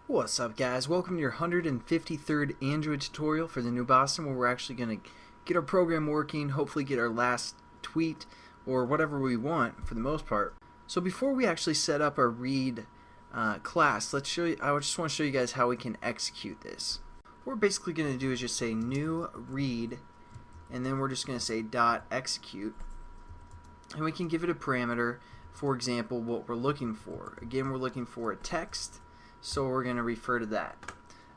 What's up, guys? Welcome to your 153rd Android tutorial for the New Boston, where we're actually going to get our program working, hopefully get our last tweet or whatever we want for the most part. So before we actually set up our read class, let's show you. I just want to show you guys how we can execute this. What we're basically going to do is just say new read, and then we're just going to say dot execute, and we can give it a parameter. For example, what we're looking for. Again, we're looking for a text. So we're going to refer to that.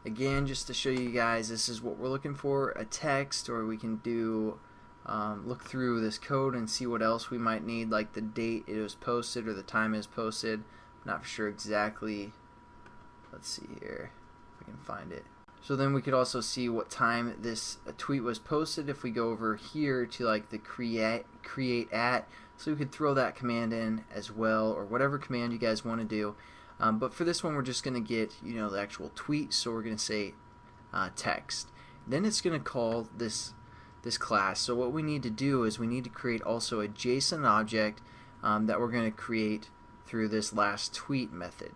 Again, just to show you guys, this is what we're looking for, a text, or we can do look through this code and see what else we might need, like the date it was posted or the time it was posted. Not for sure exactly. Let's see here if we can find it. So then we could also see what time this tweet was posted if we go over here to like the create at. So we could throw that command in as well, or whatever command you guys want to do. But for this one, we're just going to get, the actual tweet. So we're going to say text. Then it's going to call this class. So what we need to do is we need to create also a JSON object that we're going to create through this last tweet method.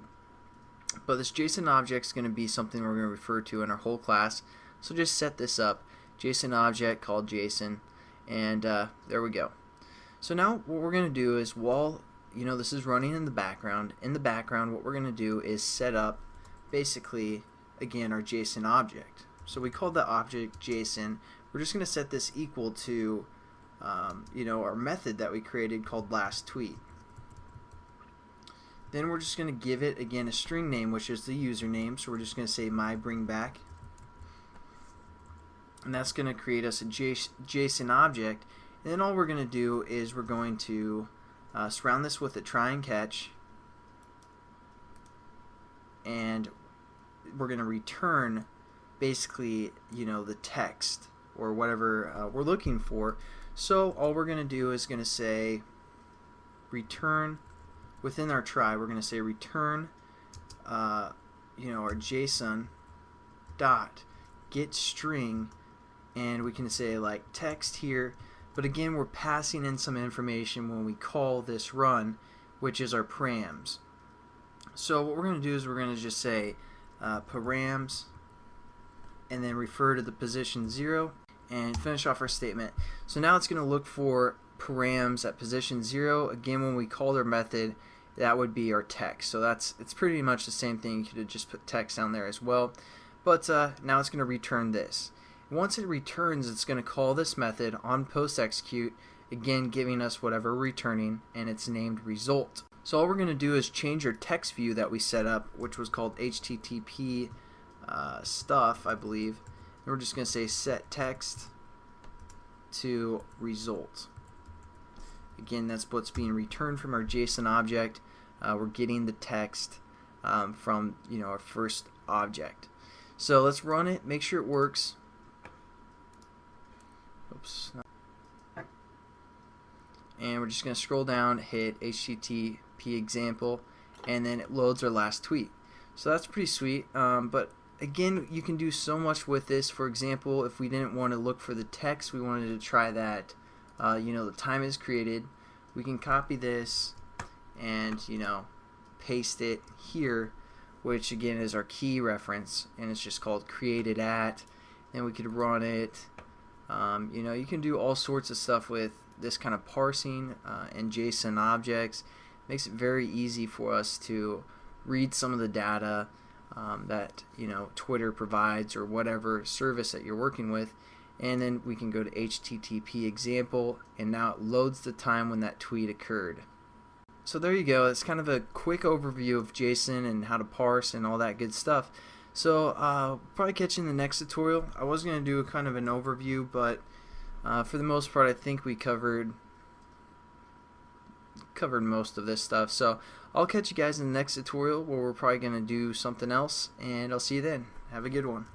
But this JSON object is going to be something we're going to refer to in our whole class. So just set this up, JSON object called JSON, and there we go. So now what we're going to do is while this is running in the background. In the background, what we're going to do is set up, basically, again, our JSON object. So we called the object JSON. We're just going to set this equal to, our method that we created called last tweet. Then we're just going to give it, again, a string name, which is the username. So we're just going to say my bring back. And that's going to create us a JSON object. And then all we're going to do is we're going to surround this with a try and catch, and we're going to return basically the text or whatever we're looking for. So all we're going to do is going to say return within our try. We're going to say return our JSON dot get string, and we can say like text here. But again, we're passing in some information when we call this run, which is our params. So what we're going to do is we're going to just say params, and then refer to the position 0, and finish off our statement. So now it's going to look for params at position 0. Again, when we called our method, that would be our text. So it's pretty much the same thing. You could have just put text down there as well. But now it's going to return this. Once it returns, it's going to call this method on post execute, again giving us whatever we're returning, and it's named result. So all we're going to do is change our text view that we set up, which was called HTTP stuff, I believe. And we're just going to say set text to result. Again, that's what's being returned from our JSON object. We're getting the text from our first object. So let's run it, make sure it works. Oops. And we're just going to scroll down, hit HTTP example, and then it loads our last tweet. So that's pretty sweet. But again, you can do so much with this. For example, if we didn't want to look for the text, we wanted to try that, the time is created, we can copy this and paste it here, which again is our key reference, and it's just called created at. And we could run it. You can do all sorts of stuff with this kind of parsing and JSON objects. Makes it very easy for us to read some of the data that Twitter provides or whatever service that you're working with, and then we can go to HTTP example, and now it loads the time when that tweet occurred. So there you go. It's kind of a quick overview of JSON and how to parse and all that good stuff. So probably catch you in the next tutorial. I was going to do kind of an overview, but for the most part I think we covered most of this stuff. So I'll catch you guys in the next tutorial where we're probably going to do something else, and I'll see you then. Have a good one.